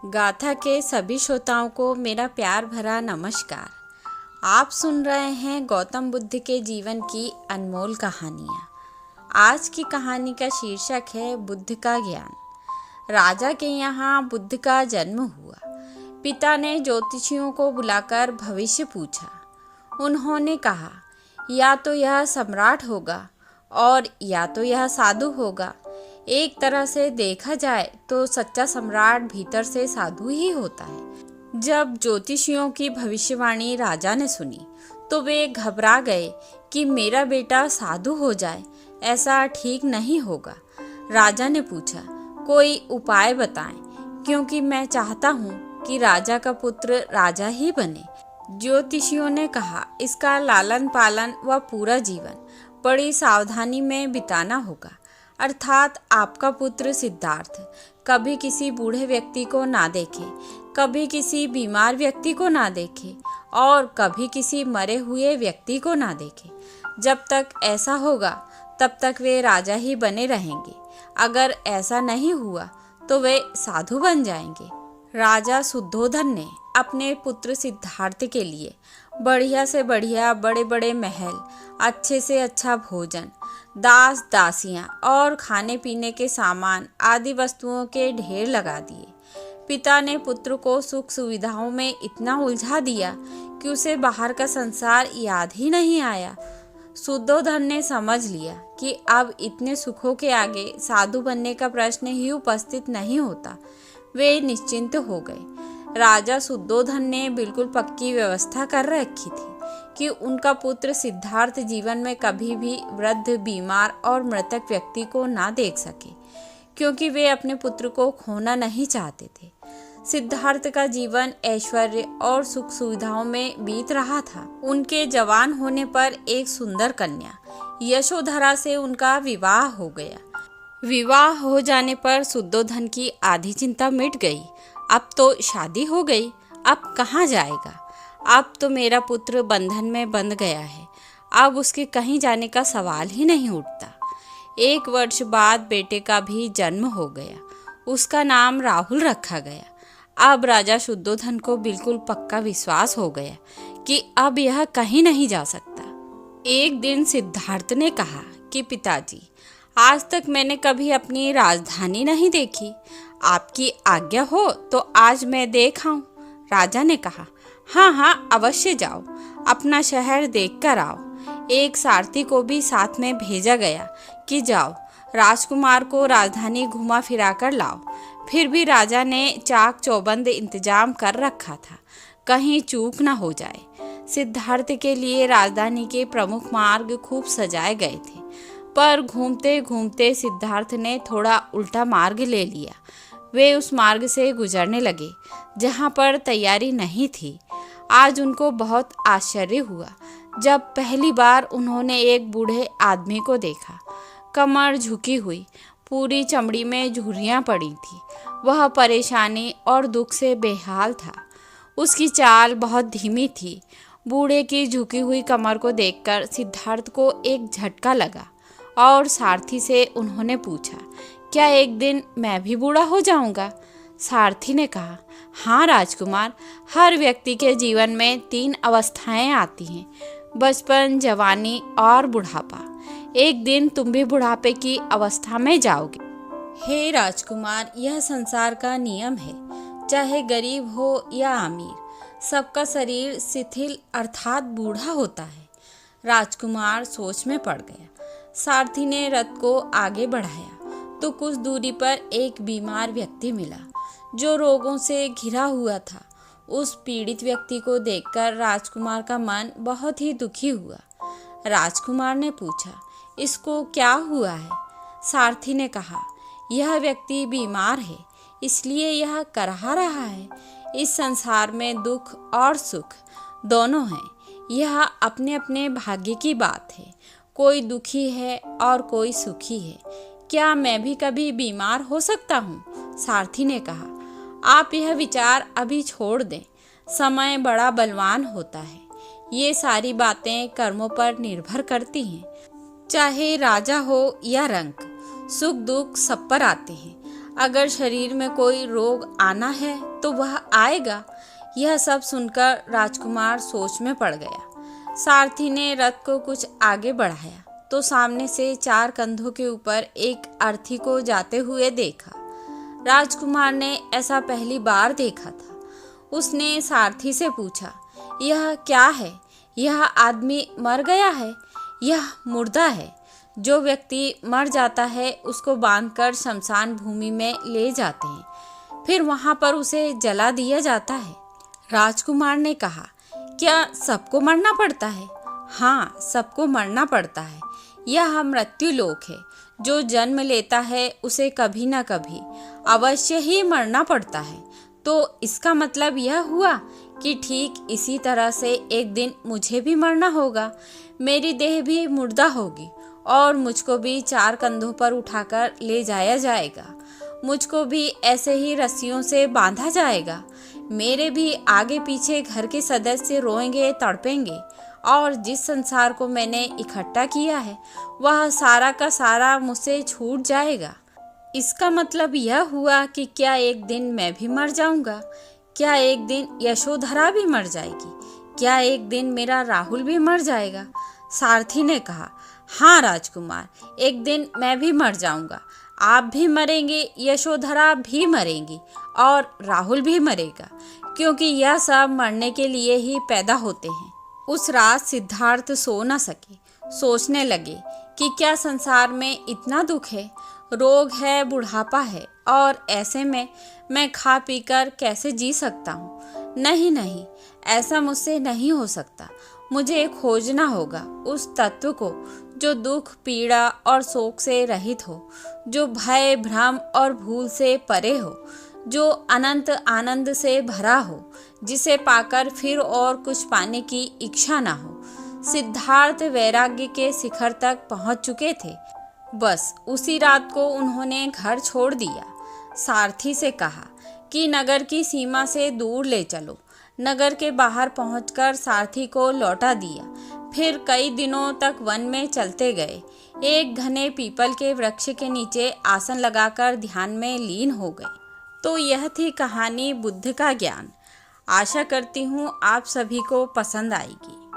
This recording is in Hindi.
गाथा के सभी श्रोताओं को मेरा प्यार भरा नमस्कार। आप सुन रहे हैं गौतम बुद्ध के जीवन की अनमोल कहानियाँ। आज की कहानी का शीर्षक है बुद्ध का ज्ञान। राजा के यहाँ बुद्ध का जन्म हुआ। पिता ने ज्योतिषियों को बुलाकर भविष्य पूछा। उन्होंने कहा, या तो यह सम्राट होगा और या तो यह साधु होगा। एक तरह से देखा जाए तो सच्चा सम्राट भीतर से साधु ही होता है। जब ज्योतिषियों की भविष्यवाणी राजा ने सुनी तो वे घबरा गए कि मेरा बेटा साधु हो जाए, ऐसा ठीक नहीं होगा। राजा ने पूछा, कोई उपाय बताएं, क्योंकि मैं चाहता हूँ कि राजा का पुत्र राजा ही बने। ज्योतिषियों ने कहा, इसका लालन पालन व पूरा जीवन बड़ी सावधानी में बिताना होगा। अर्थात आपका पुत्र सिद्धार्थ कभी किसी बूढ़े व्यक्ति को ना देखे, कभी किसी बीमार व्यक्ति को ना देखे और कभी किसी मरे हुए व्यक्ति को ना देखे। जब तक ऐसा होगा तब तक वे राजा ही बने रहेंगे। अगर ऐसा नहीं हुआ तो वे साधु बन जाएंगे। राजा शुद्धोधन ने अपने पुत्र सिद्धार्थ के लिए बढ़िया से बढ़िया बड़े बड़े महल, अच्छे से अच्छा भोजन, दास दासियां और खाने पीने के सामान आदि वस्तुओं के ढेर लगा दिए। पिता ने पुत्र को सुख सुविधाओं में इतना उलझा दिया कि उसे बाहर का संसार याद ही नहीं आया। शुद्धोधन ने समझ लिया कि अब इतने सुखों के आगे साधु बनने का प्रश्न ही उपस्थित नहीं होता। वे निश्चिंत हो गए। राजा शुद्धोधन ने बिल्कुल पक्की व्यवस्था कर रखी थी कि उनका पुत्र सिद्धार्थ जीवन में कभी भी वृद्ध, बीमार और मृतक व्यक्ति को ना देख सके, क्योंकि वे अपने पुत्र को खोना नहीं चाहते थे। सिद्धार्थ का जीवन ऐश्वर्य और सुख सुविधाओं में बीत रहा था। उनके जवान होने पर एक सुंदर कन्या यशोधरा से उनका विवाह हो गया। विवाह हो जाने पर शुद्धोधन की आधी चिंता मिट गई। अब तो शादी हो गई, अब कहाँ जाएगा? अब तो मेरा पुत्र बंधन में बंध गया है, अब उसके कहीं जाने का सवाल ही नहीं उठता। 1 वर्ष बाद बेटे का भी जन्म हो गया। उसका नाम राहुल रखा गया। अब राजा शुद्धोधन को बिल्कुल पक्का विश्वास हो गया कि अब यह कहीं नहीं जा सकता। एक दिन सिद्धार्थ ने कहा कि पिताजी, आज तक मैंने कभी अपनी राजधानी नहीं देखी। आपकी आज्ञा हो तो आज मैं देख आऊं। राजा ने कहा, हाँ, अवश्य जाओ, अपना शहर देख कर आओ। एक सारथी को भी साथ में भेजा गया कि जाओ, राजकुमार को राजधानी घुमा फिरा कर लाओ। फिर भी राजा ने चाक चौबंद इंतजाम कर रखा था, कहीं चूक न हो जाए। सिद्धार्थ के लिए राजधानी के प्रमुख मार्ग खूब सजाए गए थे, पर घूमते घूमते सिद्धार्थ ने थोड़ा उल्टा मार्ग ले लिया। वे उस मार्ग से गुजरने लगे जहाँ पर तैयारी नहीं थी। आज उनको बहुत आश्चर्य हुआ जब पहली बार उन्होंने एक बूढ़े आदमी को देखा। कमर झुकी हुई, पूरी चमड़ी में झुर्रियाँ पड़ी थी। वह परेशानी और दुख से बेहाल था। उसकी चाल बहुत धीमी थी। बूढ़े की झुकी हुई कमर को देखकर सिद्धार्थ को एक झटका लगा और सारथी से उन्होंने पूछा, क्या एक दिन मैं भी बूढ़ा हो जाऊंगा? सारथी ने कहा, हाँ राजकुमार, हर व्यक्ति के जीवन में 3 अवस्थाएं आती हैं, बचपन, जवानी और बुढ़ापा। एक दिन तुम भी बुढ़ापे की अवस्था में जाओगे। हे राजकुमार, यह संसार का नियम है। चाहे गरीब हो या अमीर, सबका शरीर शिथिल अर्थात बूढ़ा होता है। राजकुमार सोच में पड़ गया। सारथी ने रथ को आगे बढ़ाया तो कुछ दूरी पर एक बीमार व्यक्ति मिला जो रोगों से घिरा हुआ था। उस पीड़ित व्यक्ति को देखकर राजकुमार का मन बहुत ही दुखी हुआ। राजकुमार ने पूछा, इसको क्या हुआ है? सारथी ने कहा, यह व्यक्ति बीमार है, इसलिए यह कराह रहा है। इस संसार में दुख और सुख दोनों हैं। यह अपने अपने भाग्य की बात है। कोई दुखी है और कोई सुखी है। क्या मैं भी कभी बीमार हो सकता हूँ? सारथी ने कहा, आप यह विचार अभी छोड़ दें। समय बड़ा बलवान होता है। ये सारी बातें कर्मों पर निर्भर करती हैं। चाहे राजा हो या रंक, सुख दुख सब पर आते हैं। अगर शरीर में कोई रोग आना है तो वह आएगा। यह सब सुनकर राजकुमार सोच में पड़ गया। सारथी ने रथ को कुछ आगे बढ़ाया तो सामने से 4 कंधों के ऊपर एक अर्थी को जाते हुए देखा। राजकुमार ने ऐसा पहली बार देखा था। उसने सारथी से पूछा, यह क्या है? यह आदमी मर गया है? यह मुर्दा है। जो व्यक्ति मर जाता है उसको बांधकर शमशान भूमि में ले जाते हैं, फिर वहां पर उसे जला दिया जाता है। राजकुमार ने कहा, क्या सबको मरना पड़ता है? हाँ, सबको मरना पड़ता है। यह मृत्यु लोक है। जो जन्म लेता है उसे कभी न कभी अवश्य ही मरना पड़ता है। तो इसका मतलब यह हुआ कि ठीक इसी तरह से एक दिन मुझे भी मरना होगा। मेरी देह भी मुर्दा होगी और मुझको भी 4 कंधों पर उठाकर ले जाया जाएगा। मुझको भी ऐसे ही रस्सियों से बांधा जाएगा। मेरे भी आगे पीछे घर के सदस्य रोएंगे, तड़पेंगे और जिस संसार को मैंने इकट्ठा किया है वह सारा का सारा मुझसे छूट जाएगा। इसका मतलब यह हुआ कि क्या एक दिन मैं भी मर जाऊंगा? क्या एक दिन यशोधरा भी मर जाएगी? क्या एक दिन मेरा राहुल भी मर जाएगा? सारथी ने कहा, हाँ राजकुमार, एक दिन मैं भी मर जाऊंगा। आप भी मरेंगे, यशोधरा भी मरेंगी और राहुल भी मरेगा, क्योंकि यह सब मरने के लिए ही पैदा होते हैं। उस रात सिद्धार्थ सो न सके। सोचने लगे कि क्या संसार में इतना दुख है, रोग है, बुढ़ापा है और ऐसे में मैं खा पीकर कैसे जी सकता हूँ? नहीं नहीं, ऐसा मुझसे नहीं हो सकता। मुझे खोजना होगा उस तत्व को जो दुख, पीड़ा और शोक से रहित हो, जो भय, भ्रम और भूल से परे हो, जो अनंत आनंद से भरा हो, जिसे पाकर फिर और कुछ पाने की इच्छा ना हो। सिद्धार्थ वैराग्य के शिखर तक पहुंच चुके थे। बस उसी रात को उन्होंने घर छोड़ दिया। सारथी से कहा कि नगर की सीमा से दूर ले चलो। नगर के बाहर पहुंचकर सारथी को लौटा दिया। फिर कई दिनों तक वन में चलते गए। एक घने पीपल के वृक्ष के नीचे आसन लगाकर ध्यान में लीन हो गए। तो यह थी कहानी बुद्ध का ज्ञान। आशा करती हूँ आप सभी को पसंद आएगी।